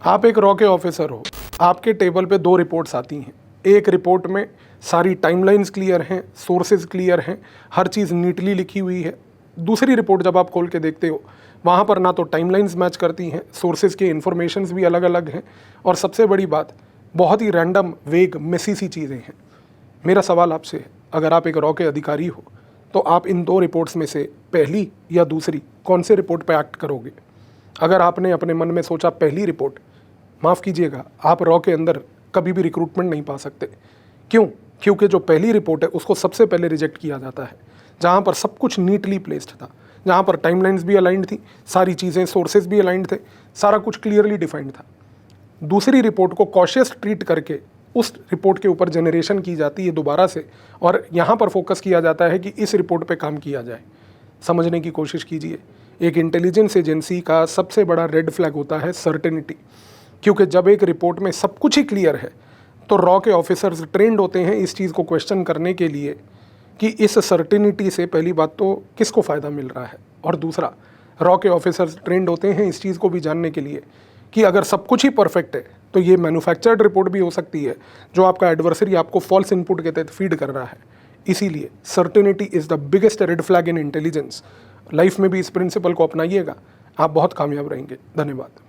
आप एक रॉ के ऑफिसर हो, आपके टेबल पे 2 रिपोर्ट्स आती हैं। एक रिपोर्ट में सारी टाइमलाइंस क्लियर हैं, सोर्सेज क्लियर हैं, हर चीज़ नीटली लिखी हुई है। दूसरी रिपोर्ट जब आप खोल के देखते हो, वहाँ पर ना तो टाइमलाइंस मैच करती हैं, सोर्सेज के इन्फॉर्मेशंस भी अलग अलग हैं, और सबसे बड़ी बात, बहुत ही रैंडम, वेग, मेसी सी चीज़ें हैं। मेरा सवाल आपसे है, अगर आप एक रॉ के अधिकारी हो तो आप इन 2 रिपोर्ट्स में से पहली या दूसरी कौन से रिपोर्ट पे एक्ट करोगे? अगर आपने अपने मन में सोचा पहली रिपोर्ट, माफ़ कीजिएगा, आप रॉ के अंदर कभी भी रिक्रूटमेंट नहीं पा सकते। क्यों? क्योंकि जो पहली रिपोर्ट है उसको सबसे पहले रिजेक्ट किया जाता है, जहाँ पर सब कुछ नीटली प्लेस्ड था, जहाँ पर टाइमलाइंस भी अलाइंड थी, सारी चीज़ें, सोर्सेज भी अलाइंड थे, सारा कुछ क्लियरली डिफाइंड था। दूसरी रिपोर्ट को कॉशियस ट्रीट करके उस रिपोर्ट के ऊपर जनरेशन की जाती है दोबारा से, और यहाँ पर फोकस किया जाता है कि इस रिपोर्ट पे काम किया जाए। समझने की कोशिश कीजिए, एक इंटेलिजेंस एजेंसी का सबसे बड़ा रेड फ्लैग होता है सर्टेनिटी, क्योंकि जब एक रिपोर्ट में सब कुछ ही क्लियर है तो रॉ के ऑफिसर्स ट्रेंड होते हैं इस चीज़ को क्वेश्चन करने के लिए कि इस सर्टेनिटी से पहली बात तो किसको फ़ायदा मिल रहा है, और दूसरा, रॉ के ऑफिसर्स ट्रेंड होते हैं इस चीज़ को भी जानने के लिए कि अगर सब कुछ ही परफेक्ट है तो ये मैन्युफैक्चर्ड रिपोर्ट भी हो सकती है जो आपका एडवर्सरी आपको फॉल्स इनपुट के तहत फीड कर रहा है। इसीलिए certainty is the biggest red flag in intelligence. Life में भी इस प्रिंसिपल को अपनाइएगा, आप बहुत कामयाब रहेंगे। धन्यवाद।